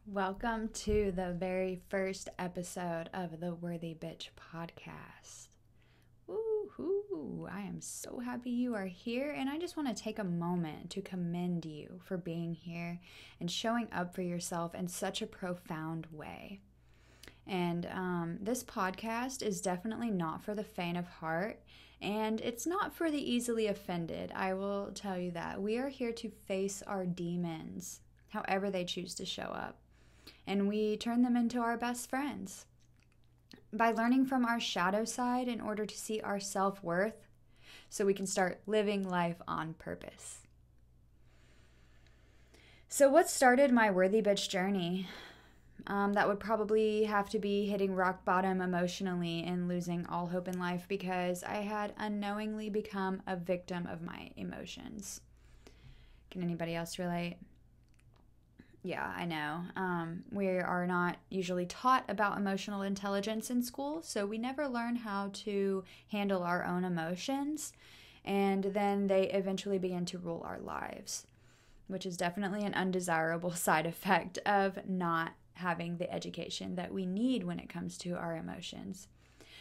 Welcome to the very first episode of the Worthy Bitch podcast. Woohoo! I am so happy you are here, and I just want to take a moment to commend you for being here and showing up for yourself in such a profound way. And this podcast is definitely not for the faint of heart, and it's not for the easily offended. I will tell you that. We are here to face our demons, however they choose to show up, and we turn them into our best friends by learning from our shadow side in order to see our self-worth so we can start living life on purpose. So what started my Worthy Bitch journey? That would probably have to be hitting rock bottom emotionally and losing all hope in life because I had unknowingly become a victim of my emotions. Can anybody else relate? Yeah, I know. We are not usually taught about emotional intelligence in school, so we never learn how to handle our own emotions, and then they eventually begin to rule our lives, which is definitely an undesirable side effect of not having the education that we need when it comes to our emotions.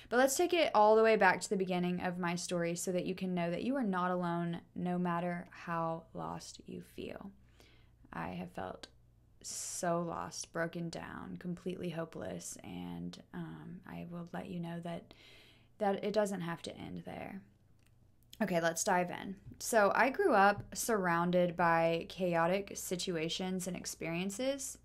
But let's take it all the way back to the beginning of my story so that you can know that you are not alone no matter how lost you feel. I have felt so lost, broken down, completely hopeless, and I will let you know that it doesn't have to end there. Okay, let's dive in. So I grew up surrounded by chaotic situations and experiences,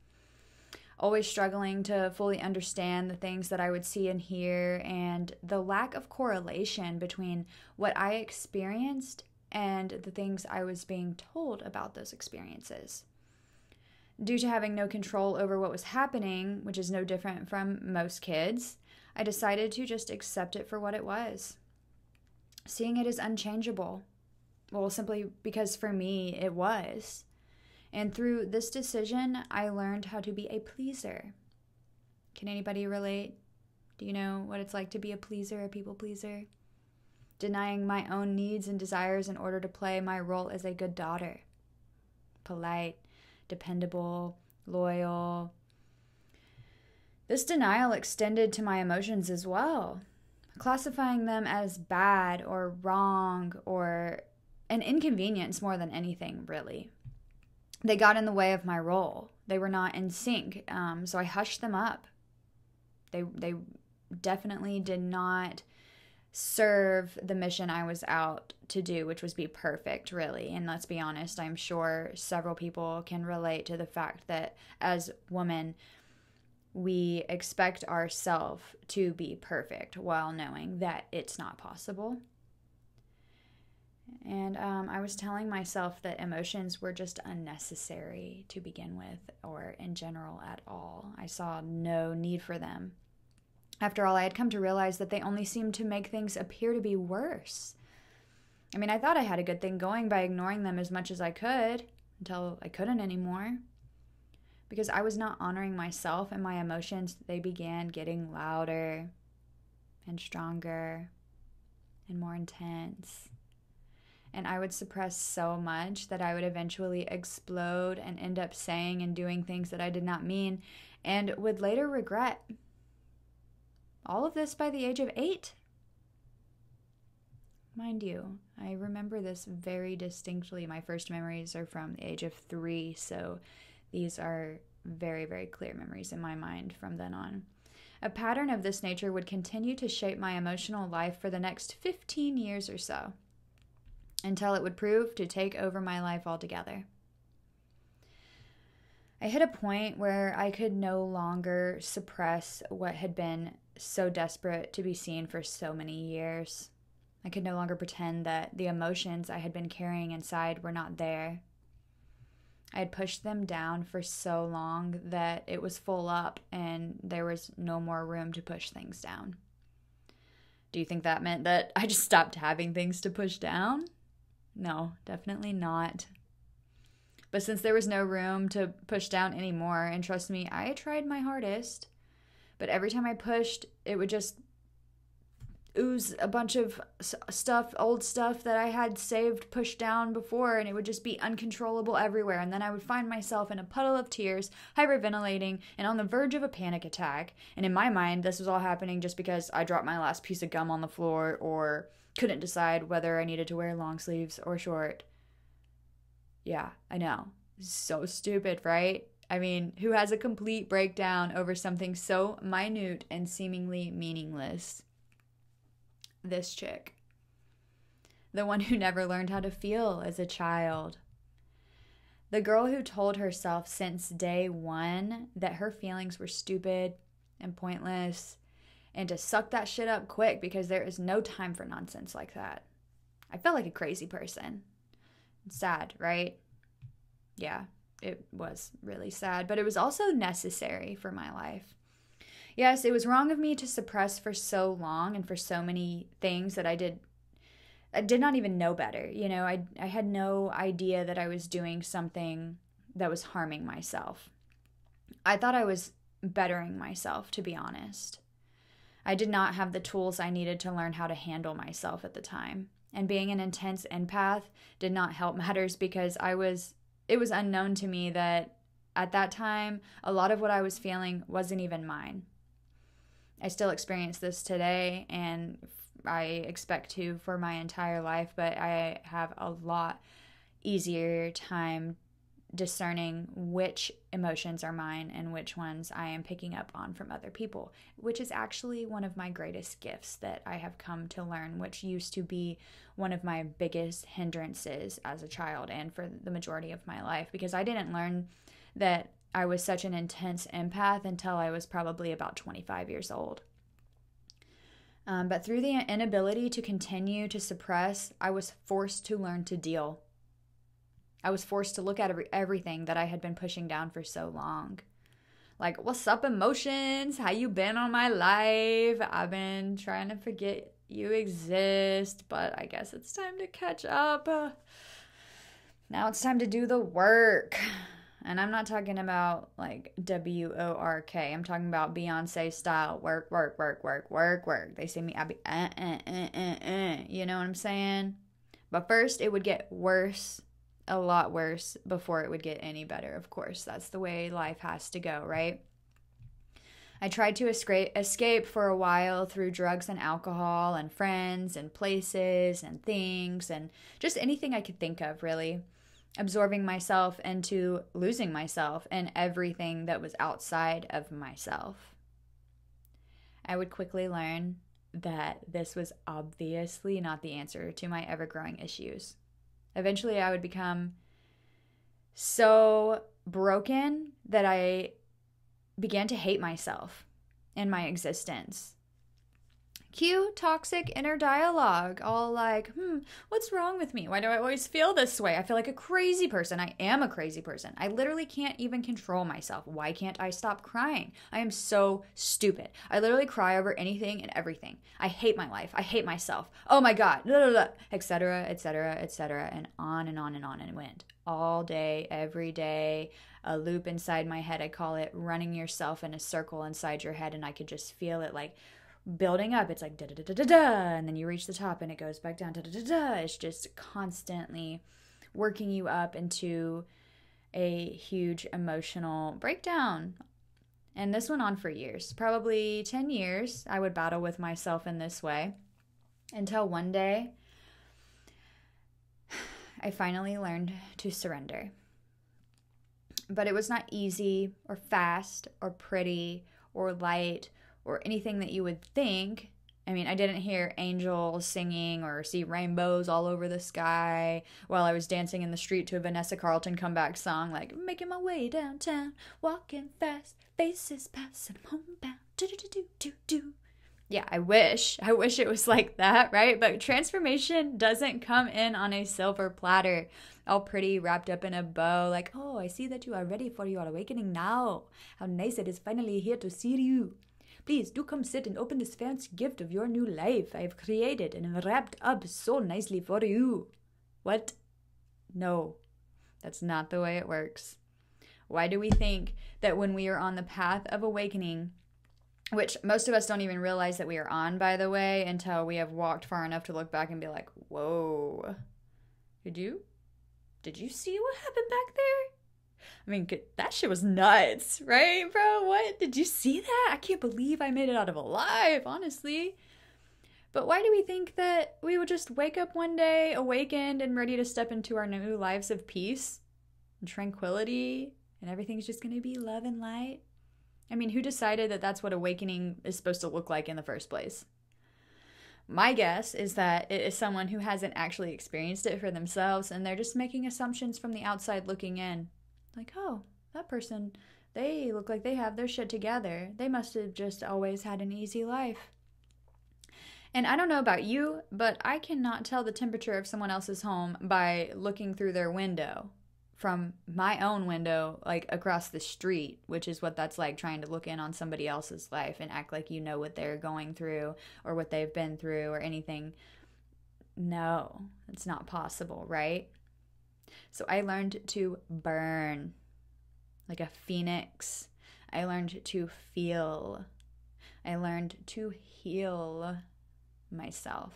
always struggling to fully understand the things that I would see and hear, and the lack of correlation between what I experienced and the things I was being told about those experiences. Due to having no control over what was happening, which is no different from most kids, I decided to just accept it for what it was, seeing it as unchangeable. Well, simply because for me, it was. And through this decision, I learned how to be a pleaser. Can anybody relate? Do you know what it's like to be a pleaser, a people pleaser? Denying my own needs and desires in order to play my role as a good daughter. Polite, dependable, loyal. This denial extended to my emotions as well, classifying them as bad or wrong or an inconvenience more than anything, really. They got in the way of my role. They were not in sync, so I hushed them up. They definitely did not serve the mission I was out to do, which was be perfect, really. And let's be honest, I'm sure several people can relate to the fact that as women, we expect ourselves to be perfect while knowing that it's not possible. And I was telling myself that emotions were just unnecessary to begin with, or in general at all. I saw no need for them. After all, I had come to realize that they only seemed to make things appear to be worse. I mean, I thought I had a good thing going by ignoring them as much as I could, until I couldn't anymore. Because I was not honoring myself and my emotions, they began getting louder and stronger and more intense. And I would suppress so much that I would eventually explode and end up saying and doing things that I did not mean and would later regret. All of this by the age of 8. Mind you, I remember this very distinctly. My first memories are from the age of 3, so these are very, very clear memories in my mind from then on. A pattern of this nature would continue to shape my emotional life for the next 15 years or so, until it would prove to take over my life altogether. I hit a point where I could no longer suppress what had been so desperate to be seen for so many years. I could no longer pretend that the emotions I had been carrying inside were not there. I had pushed them down for so long that it was full up and there was no more room to push things down. Do you think that meant that I just stopped having things to push down? No, definitely not. But since there was no room to push down anymore, and trust me, I tried my hardest, but every time I pushed, it would just ooze a bunch of old stuff that I had saved, pushed down before, and it would just be uncontrollable everywhere. And then I would find myself in a puddle of tears, hyperventilating, and on the verge of a panic attack. And in my mind, this was all happening just because I dropped my last piece of gum on the floor or couldn't decide whether I needed to wear long sleeves or short. Yeah, I know. So stupid, right? I mean, who has a complete breakdown over something so minute and seemingly meaningless? This chick. The one who never learned how to feel as a child. The girl who told herself since day one that her feelings were stupid and pointless and to suck that shit up quick because there is no time for nonsense like that. I felt like a crazy person. Sad, right? Yeah. It was really sad, but it was also necessary for my life. Yes, it was wrong of me to suppress for so long and for so many things that I did not even know better. You know, I had no idea that I was doing something that was harming myself. I thought I was bettering myself, to be honest. I did not have the tools I needed to learn how to handle myself at the time. And being an intense empath did not help matters because it was unknown to me that at that time, a lot of what I was feeling wasn't even mine. I still experience this today, and I expect to for my entire life, but I have a lot easier time discerning which emotions are mine and which ones I am picking up on from other people, which is actually one of my greatest gifts that I have come to learn, which used to be one of my biggest hindrances as a child and for the majority of my life, because I didn't learn that I was such an intense empath until I was probably about 25 years old. But through the inability to continue to suppress, I was forced to learn to deal. I was forced to look at everything that I had been pushing down for so long. Like, what's up, emotions? How you been on my life? I've been trying to forget you exist, but I guess it's time to catch up. Now it's time to do the work. And I'm not talking about like WORK. I'm talking about Beyonce style work, work, work, work, work, work. They see me, I be You know what I'm saying? But first, it would get worse. A lot worse before it would get any better, of course. That's the way life has to go, right? I tried to escape for a while through drugs and alcohol and friends and places and things and just anything I could think of, really. Absorbing myself into losing myself and everything that was outside of myself. I would quickly learn that this was obviously not the answer to my ever-growing issues. Eventually, I would become so broken that I began to hate myself and my existence. Cue toxic inner dialogue, all like, what's wrong with me? Why do I always feel this way? I feel like a crazy person. I am a crazy person. I literally can't even control myself. Why can't I stop crying? I am so stupid. I literally cry over anything and everything. I hate my life. I hate myself. Oh my God, etc., etc., etc., and on and on and on and it went. All day, every day, a loop inside my head. I call it running yourself in a circle inside your head, and I could just feel it like building up. It's like da da da da da da, and then you reach the top and it goes back down da da da da. It's just constantly working you up into a huge emotional breakdown. And this went on for years, probably 10 years. I would battle with myself in this way until one day I finally learned to surrender. But it was not easy or fast or pretty or light or anything that you would think. I mean, I didn't hear angels singing or see rainbows all over the sky while I was dancing in the street to a Vanessa Carlton comeback song, like, making my way downtown, walking fast, faces passing homebound, do-do-do-do-do-do. Yeah, I wish it was like that, right? But transformation doesn't come in on a silver platter, all pretty wrapped up in a bow, like, oh, I see that you are ready for your awakening now. How nice it is finally here to see you. Please do come sit and open this fancy gift of your new life I have created and wrapped up so nicely for you. What? No, that's not the way it works. Why do we think that when we are on the path of awakening, which most of us don't even realize that we are on, by the way, until we have walked far enough to look back and be like, whoa, did you see what happened back there? I mean, that shit was nuts, right, bro? What? Did you see that? I can't believe I made it out of alive, honestly. But why do we think that we would just wake up one day, awakened, and ready to step into our new lives of peace and tranquility, and everything's just going to be love and light? I mean, who decided that that's what awakening is supposed to look like in the first place? My guess is that it is someone who hasn't actually experienced it for themselves, and they're just making assumptions from the outside looking in. Like, oh, that person, they look like they have their shit together. They must have just always had an easy life. And I don't know about you, but I cannot tell the temperature of someone else's home by looking through their window. From my own window, like across the street, which is what that's like, trying to look in on somebody else's life and act like you know what they're going through or what they've been through or anything. No, it's not possible, right? So I learned to burn like a phoenix. I learned to feel. I learned to heal myself.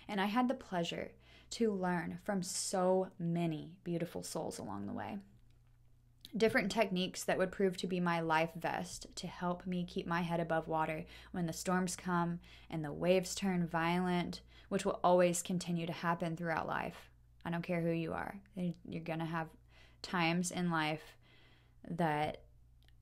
And I had the pleasure to learn from so many beautiful souls along the way. Different techniques that would prove to be my life vest to help me keep my head above water when the storms come and the waves turn violent, which will always continue to happen throughout life. I don't care who you are. You're going to have times in life that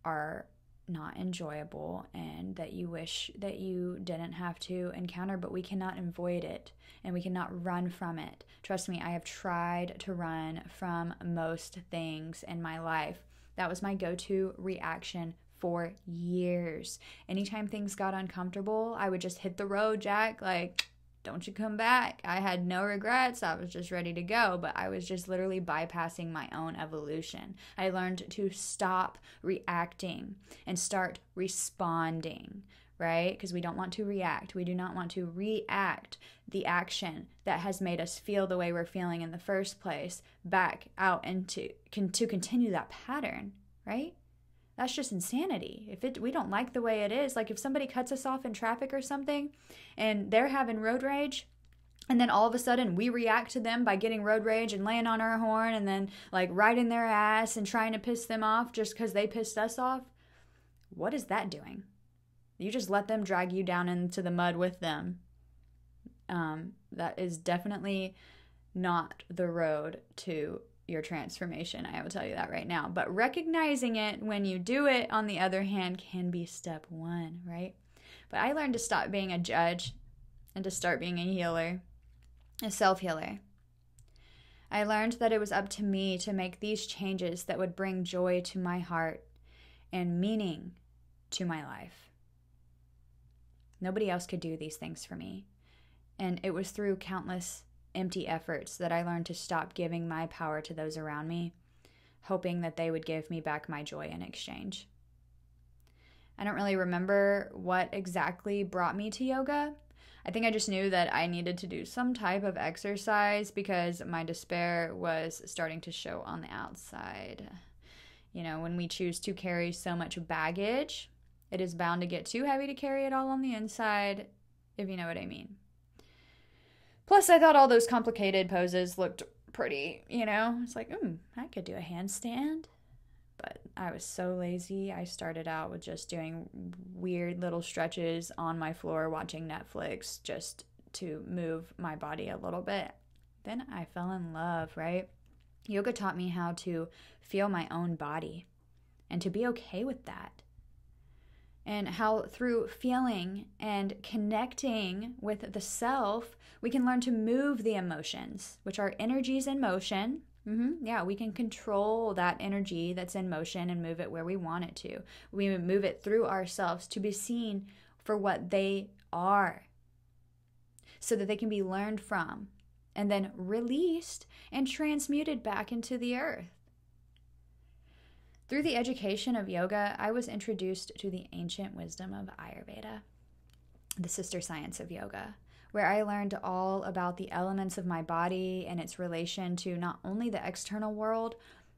are not enjoyable and that you wish that you didn't have to encounter, but we cannot avoid it and we cannot run from it. Trust me, I have tried to run from most things in my life. That was my go-to reaction for years. Anytime things got uncomfortable, I would just hit the road, Jack, like, don't you come back. I had no regrets. I was just ready to go, but I was just literally bypassing my own evolution. I learned to stop reacting and start responding, right? Because we don't want to react. We do not want to react the action that has made us feel the way we're feeling in the first place back out into to continue that pattern, right? That's just insanity. If we don't like the way it is, like if somebody cuts us off in traffic or something and they're having road rage, and then all of a sudden we react to them by getting road rage and laying on our horn and then like riding their ass and trying to piss them off just because they pissed us off, what is that doing? You just let them drag you down into the mud with them. That is definitely not the road to your transformation. I will tell you that right now. But recognizing it when you do it, on the other hand, can be step one, right? But I learned to stop being a judge and to start being a healer, a self-healer. I learned that it was up to me to make these changes that would bring joy to my heart and meaning to my life. Nobody else could do these things for me. And it was through countless empty efforts that I learned to stop giving my power to those around me, hoping that they would give me back my joy in exchange. I don't really remember what exactly brought me to yoga. I think I just knew that I needed to do some type of exercise because my despair was starting to show on the outside. You know, when we choose to carry so much baggage, it is bound to get too heavy to carry it all on the inside, if you know what I mean. Plus, I thought all those complicated poses looked pretty, you know? It's like, I could do a handstand. But I was so lazy. I started out with just doing weird little stretches on my floor, watching Netflix, just to move my body a little bit. Then I fell in love, right? Yoga taught me how to feel my own body and to be okay with that. And how through feeling and connecting with the self, we can learn to move the emotions, which are energies in motion. Yeah, we can control that energy that's in motion and move it where we want it to. We move it through ourselves to be seen for what they are, so that they can be learned from and then released and transmuted back into the earth. Through the education of yoga, I was introduced to the ancient wisdom of Ayurveda, the sister science of yoga, where I learned all about the elements of my body and its relation to not only the external world,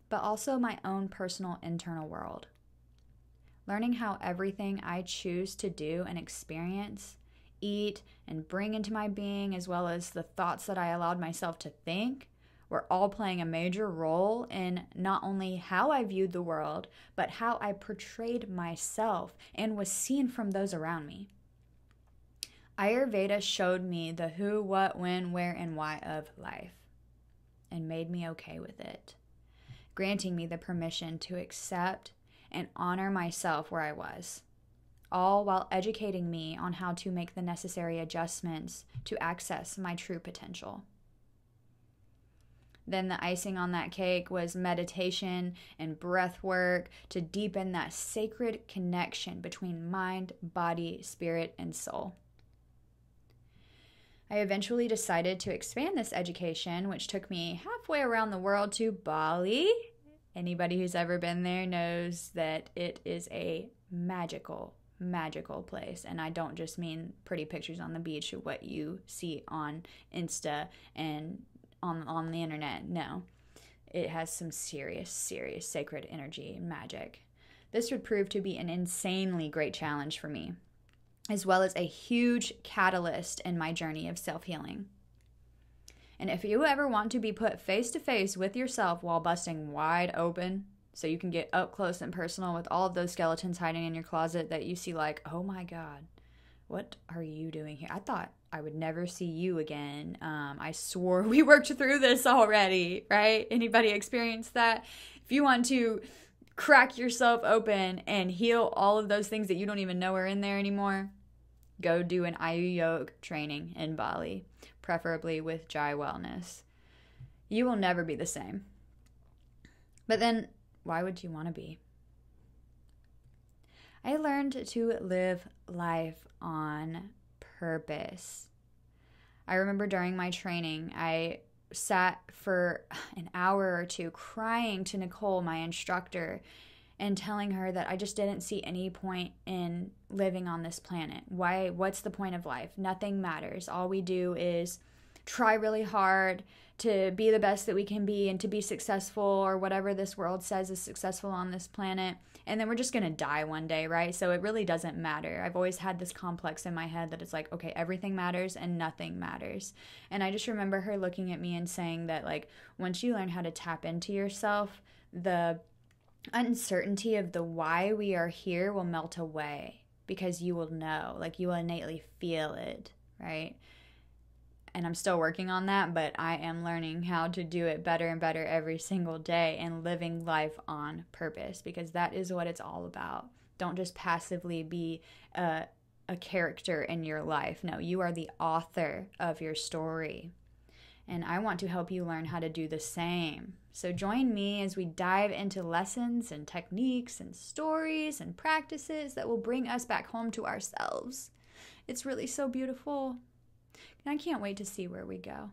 but also my own personal internal world. learning how everything I choose to do and experience, eat, and bring into my being, as well as the thoughts that I allowed myself to think, were all playing a major role in not only how I viewed the world, but how I portrayed myself and was seen from those around me. Ayurveda showed me the who, what, when, where, and why of life and made me okay with it, granting me the permission to accept and honor myself where I was, all while educating me on how to make the necessary adjustments to access my true potential. Then the icing on that cake was meditation and breath work to deepen that sacred connection between mind, body, spirit, and soul. I eventually decided to expand this education, which took me halfway around the world to Bali. Anybody who's ever been there knows that it is a magical place. And I don't just mean pretty pictures on the beach of what you see on Insta and on the internet. No, it has some serious sacred energy and magic. This would prove to be an insanely great challenge for me, as well as a huge catalyst in my journey of self-healing. And if you ever want to be put face to face with yourself while busting wide open, so you can get up close and personal with all of those skeletons hiding in your closet that you see like, oh my God, what are you doing here? I thought I would never see you again. I swore we worked through this already, right? Anybody experience that? If you want to crack yourself open and heal all of those things that you don't even know are in there anymore, go do an Ayurveda training in Bali, preferably with Jai Wellness. You will never be the same. But then, why would you want to be? I learned to live life on purpose. I remember during my training, I sat for an hour or two crying to Nicole, my instructor, and telling her that I just didn't see any point in living on this planet. What's the point of life? Nothing matters. All we do is try really hard to be the best that we can be and to be successful, or whatever this world says is successful on this planet. And then we're just going to die one day, right? So it really doesn't matter. I've always had this complex in my head that it's like, okay, everything matters and nothing matters. And I just remember her looking at me and saying that, like, once you learn how to tap into yourself, the uncertainty of the why we are here will melt away, because you will know, like, you will innately feel it, right? And I'm still working on that, but I am learning how to do it better and better every single day and living life on purpose, because that is what it's all about. Don't just passively be a character in your life. No, you are the author of your story. And I want to help you learn how to do the same. So join me as we dive into lessons and techniques and stories and practices that will bring us back home to ourselves. It's really so beautiful. And I can't wait to see where we go.